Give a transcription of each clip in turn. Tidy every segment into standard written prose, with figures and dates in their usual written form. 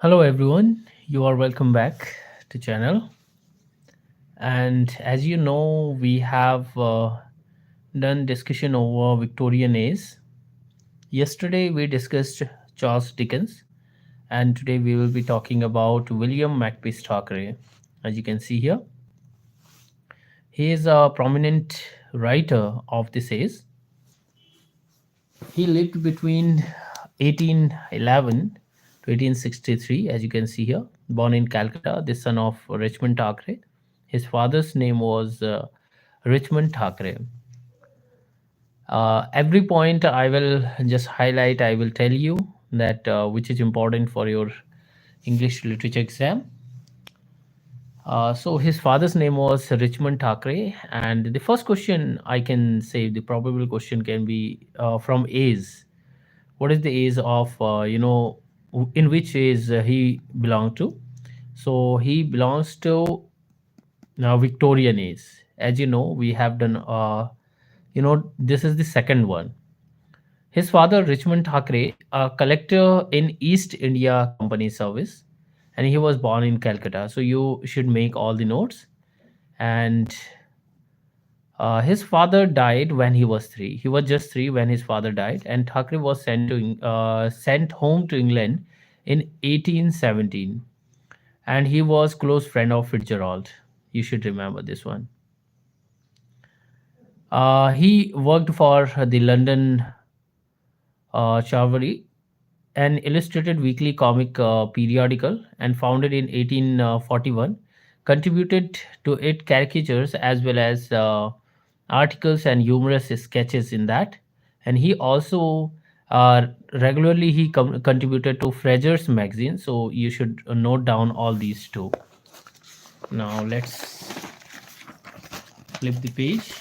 Hello everyone, you are welcome back to channel. And as you know, we have done discussion over Victorian age. Yesterday we discussed Charles Dickens, and today we will be talking about William Makepeace Thackeray. As you can see here, he is a prominent writer of this age. He lived between 1811 to 1863, as you can see here. Born in Calcutta, the son of Richmond Thackeray. His father's name was Richmond Thackeray. Every point I will just highlight, I will tell you that which is important for your English literature exam. So his father's name was Richmond Thackeray, and the first question I can say, the probable question can be from age. What is the age of in which age he belonged to? So he belongs to now Victorian age. As you know, we have done this is the second one. His father Richmond Thackeray, a collector in East India Company service, and he was born in Calcutta. So you should make all the notes. And his father died when he was three. He was just three when his father died, and Thackeray was sent home to England in 1817. And he was close friend of Fitzgerald. You should remember this one. He worked for the London Chivalry, an illustrated weekly comic periodical, and founded in 1841. Contributed to it caricatures as well as articles and humorous sketches in that. And he also regularly contributed to Fraser's magazine. So you should note down all these two. Now let's flip the page.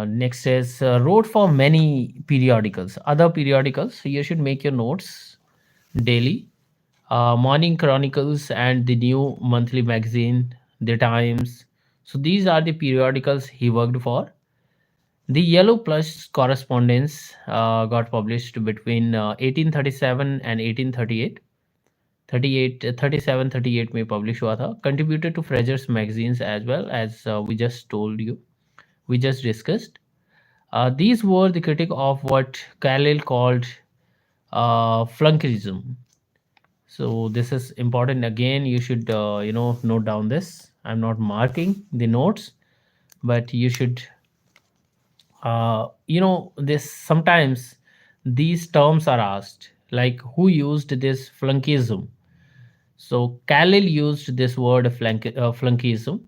Next is wrote for many periodicals, other periodicals. So you should make your notes daily. Morning Chronicles and the New Monthly Magazine, The Times. So these are the periodicals he worked for. The Yellow Plush Correspondence got published between 1837 and 1838. 37 38 में publish हुआ था. Contributed to Fraser's magazines as well, as we just told you, we just discussed. These were the critic of what Carlyle called flunkism. So this is important. Again, you should note down this. I'm not marking the notes, but you should this sometimes these terms are asked, like who used this flunkism. So Carlyle used this word flunkism,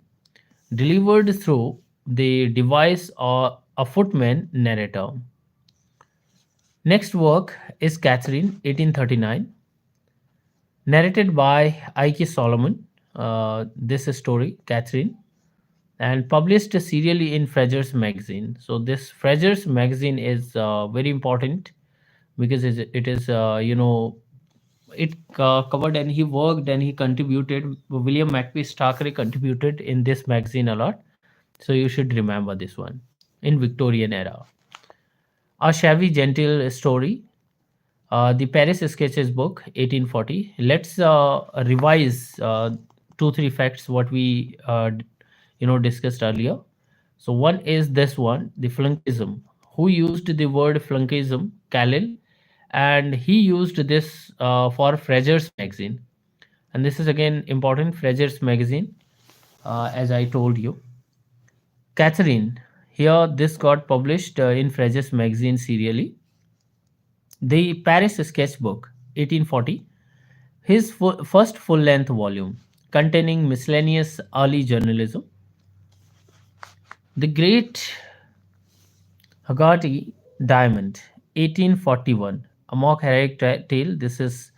delivered through the device or a footman narrator. Next work is Catherine, 1839, narrated by Ike Solomon. This story, Catherine, and published serially in Fraser's magazine. So this Fraser's magazine is very important because it is it covered, and he worked and he contributed. William Makepeace Thackeray contributed in this magazine a lot. So you should remember this one. In Victorian era, A Shabby Gentle Story, the Paris Sketches book, 1840. Let's revise 2 3 facts what we discussed earlier. So one is this one, the flunkism. Who used the word flunkism? Carlyle, and he used this for Fraser's magazine. And this is again important, Fraser's magazine, as I told you. Catherine, here this got published in Fraser's magazine serially. The Paris Sketchbook, 1840, his first full length volume containing miscellaneous early journalism. The Great Haggerty Diamond, 1841, a mock heroic tale. This is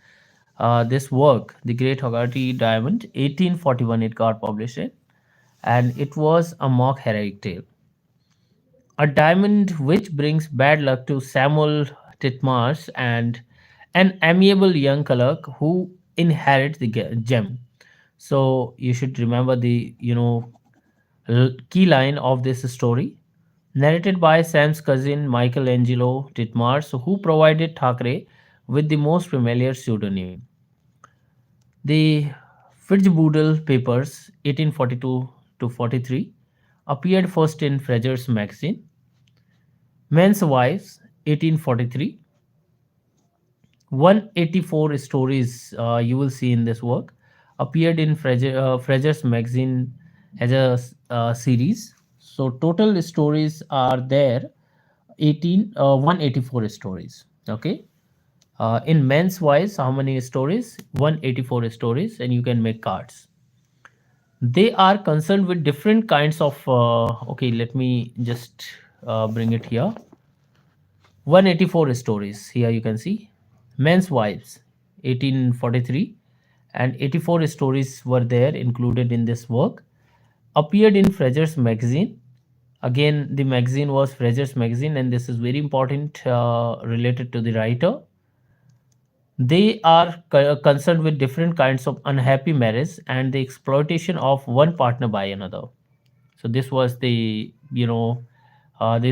this work, The Great Haggerty Diamond, 1841, it got published in, and it was a mock heroic tale. A diamond which brings bad luck to Samuel Titmarsh and an amiable young clerk who inherits the gem. So you should remember the key line of this story. narrated by Sam's cousin Michelangelo Titmars, who provided Thackeray with the most familiar pseudonym. The Fitzboodle Papers, 1842 to 43, appeared first in Fraser's magazine. Men's Wives, 1843. 184 stories you will see in this work appeared in Fraser's magazine as a series. So total stories are there 184 stories. Okay. In men's wise, how many stories? 184 stories, and you can make cards. They are concerned with different kinds of. Okay, let me just bring it here. 184 stories. Here you can see men's wives 1843 and 84 stories were there included in this work. Appeared in Fraser's magazine. Again, the magazine was Fraser's magazine, and this is very important related to the writer. They are concerned with different kinds of unhappy marriage and the exploitation of one partner by another. So this was the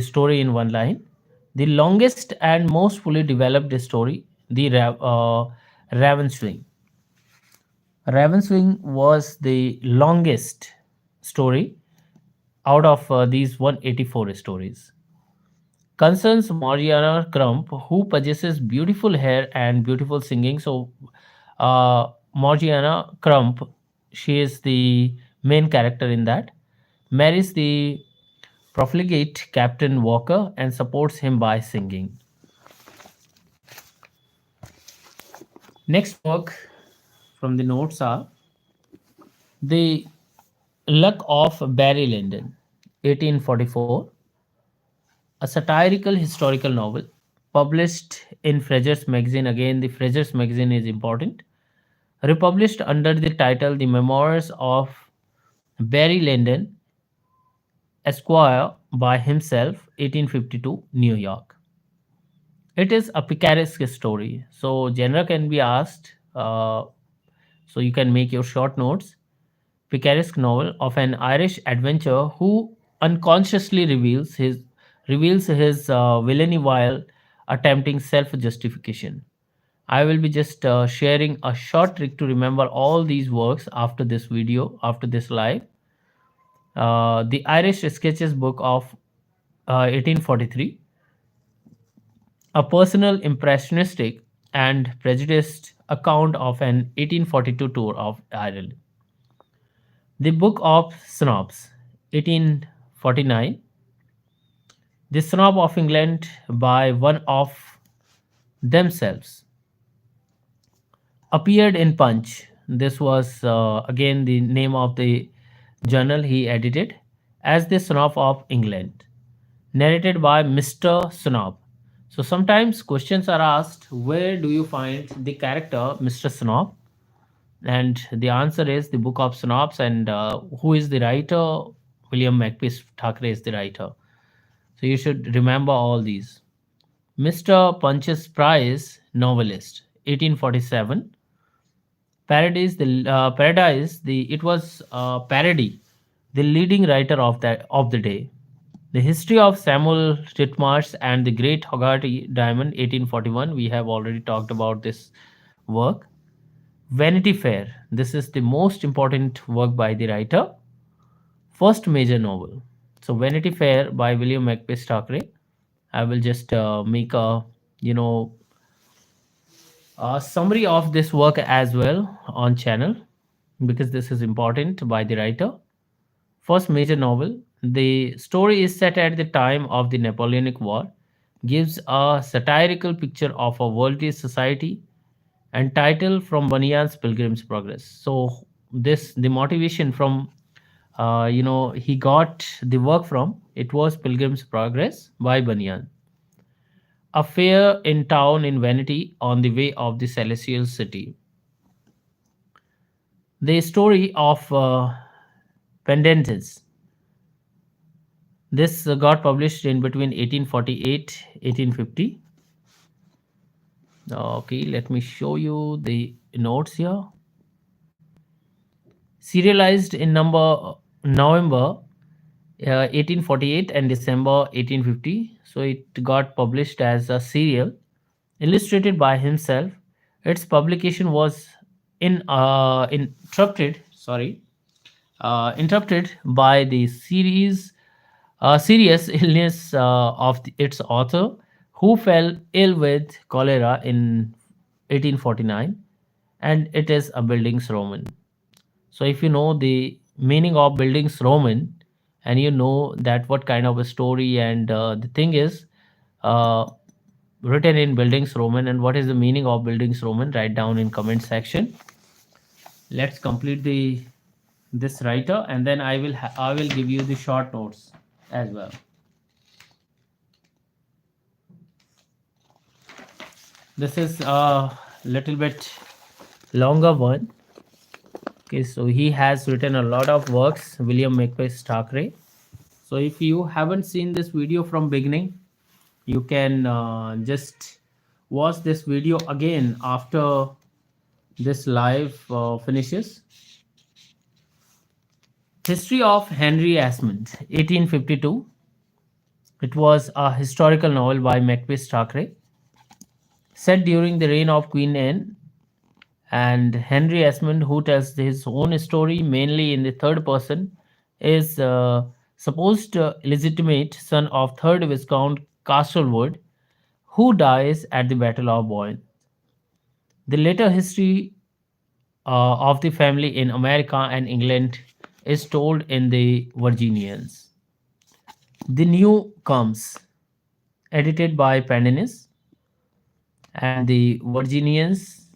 story in one line. The longest and most fully developed story, the Raven Swing. Raven Swing was the longest story out of these 184 stories. Concerns Mariana Crump, who possesses beautiful hair and beautiful singing. So, Mariana Crump, she is the main character in that, marries the profligate Captain Walker and supports him by singing. Next work from the notes are The Luck of Barry Lyndon, 1844, a satirical historical novel published in Fraser's magazine. Again, the Fraser's magazine is important. Republished under the title The Memoirs of Barry Lyndon, Esquire, by himself, 1852, New York. It is a picaresque story. So, genre can be asked. So, you can make your short notes. Picaresque novel of an Irish adventurer who unconsciously reveals his villainy while attempting self-justification. I will be just sharing a short trick to remember all these works after this video, after this live. The Irish Sketches book of 1843, a personal, impressionistic, and prejudiced account of an 1842 tour of Ireland. The Book of Snobs, 1849, The Snob of England by one of themselves, appeared in Punch. This was again the name of the journal he edited, as The Snob of England, narrated by Mr. Snob. So sometimes questions are asked, where do you find the character Mr. Snob? And the answer is The Book of Snobs. And who is the writer? William Makepeace Thackeray is the writer. So you should remember all these. Mr. Punch's Prize novelist, 1847. Paradise. The it was parody. The leading writer of the day. The History of Samuel Titmarsh and the Great Hoggarty Diamond, 1841. We have already talked about this work. Vanity Fair. This is the most important work by the writer. First major novel. So Vanity Fair by William Makepeace Thackeray. I will just make you know a summary of this work as well on channel, because this is important by the writer. First major novel. The story is set at the time of the Napoleonic War, gives a satirical picture of a worldly society, and title from Bunyan's Pilgrim's Progress. So this the motivation from he got the work from, it was Pilgrim's Progress by Bunyan. A fair in town in Vanity on the way of the celestial city. The story of Pendentis. This got published in between 1848 1850. Okay, let me show you the notes here. Serialized in number November 1848 and December 1850. So it got published as a serial, illustrated by himself. Its publication was interrupted by the serious illness of its author, who fell ill with cholera in 1849, and it is a buildings Roman. So if you know the meaning of buildings Roman, and you know that what kind of a story and the thing is uh, written in buildings Roman, and what is the meaning of buildings Roman, write down in comment section. Let's complete the this writer, and then I will give you the short notes as well. This is a little bit longer one. Okay, so he has written a lot of works, William Makepeace Thackeray. So if you haven't seen this video from beginning, you can just watch this video again after this live finishes. History of Henry Esmond, 1852. It was a historical novel by Makepeace Thackeray, set during the reign of Queen Anne, and Henry Esmond, who tells his own story mainly in the third person, is supposed illegitimate son of third Viscount Castlewood, who dies at the Battle of Boyne. The later history of the family in America and England is told in the Virginians. The New Comes, edited by Pendennis, and the Virginians,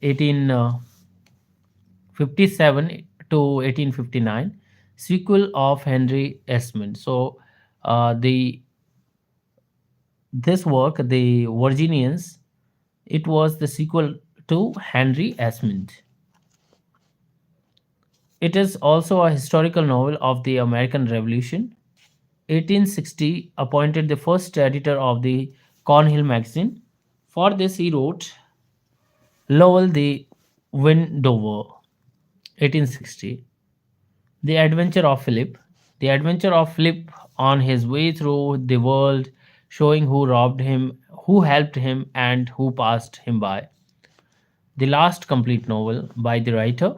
1857 to 1859, sequel of Henry Esmond. So, the this work, the Virginians, it was the sequel to Henry Esmond. It is also a historical novel of the American Revolution. 1860 appointed the first editor of the Cornhill magazine. For this, he wrote Lowell the Windower, 1860. The Adventure of Philip. The Adventure of Philip on his way through the world, showing who robbed him, who helped him, and who passed him by. The last complete novel by the writer,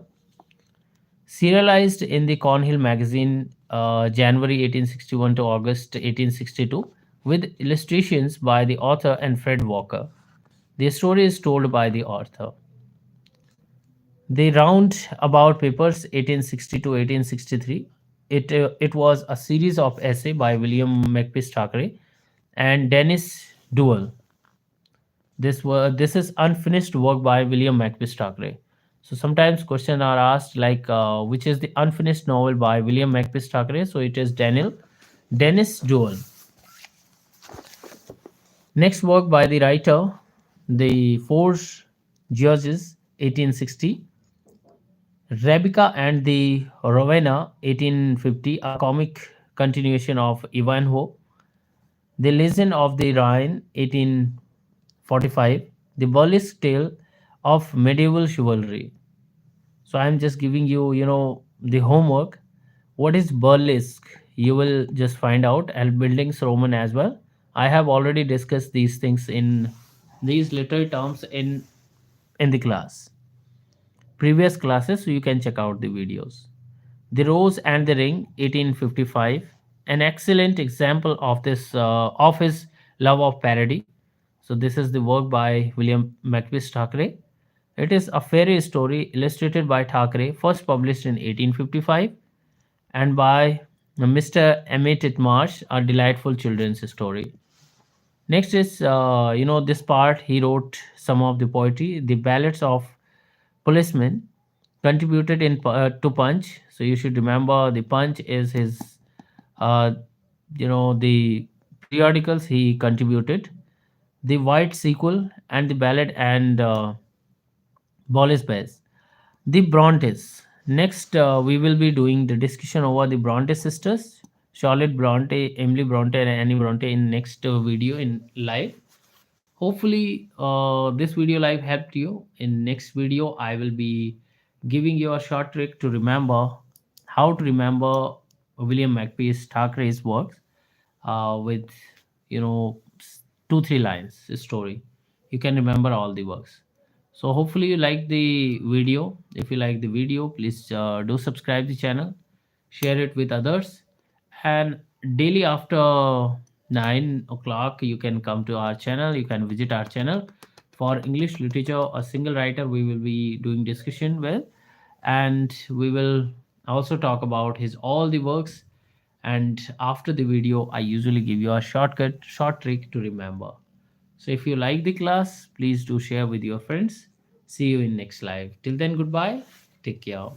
serialized in the Cornhill magazine, January 1861 to August 1862, with illustrations by the author and Fred Walker. The story is told by the author. The Roundabout Papers, 1860 to 1863. It was a series of essay by William Makepeace Thackeray and Dennis Duell. This is unfinished work by William Makepeace Thackeray. So sometimes questions are asked like which is the unfinished novel by William Makepeace Thackeray? So it is Dennis Duell. Next work by the writer, The Four Judges, 1860. Rebecca and the Rowena, 1850, a comic continuation of Ivanhoe. The Legend of the Rhine, 1845, the burlesque tale of medieval chivalry. So I'm just giving you, the homework. What is burlesque? You will just find out. And buildings Roman as well. I have already discussed these things in these literary terms in the class, previous classes, so you can check out the videos. The Rose and the Ring, 1855, an excellent example of this of his love of parody. So this is the work by William Makepeace Thackeray. It is a fairy story illustrated by Thackeray, first published in 1855, and by Mr. Emmett Titmarsh, a delightful children's story. Next is, this part he wrote some of the poetry, the ballads of policemen, contributed in to Punch. So you should remember the Punch is his, uh, the periodicals he contributed, the White Sequel, and the Ballad and Bollis Bass. The Brontes. Next, we will be doing the discussion over the Bronte sisters, Charlotte Bronte, Emily Bronte, and Annie Bronte in next video in live. Hopefully, this video live helped you. In next video, I will be giving you a short trick to remember how to remember William Makepeace Thackeray's works with you know 2 3 lines story. You can remember all the works. So hopefully you like the video. If you like the video, please do subscribe the channel, share it with others, and daily after 9 o'clock you can come to our channel. You can visit our channel for English literature. A single writer we will be doing discussion with, and we will also talk about his all the works. And after the video I usually give you a short trick to remember. So if you like the class, please do share with your friends. See you in next live. Till then, goodbye. Take care.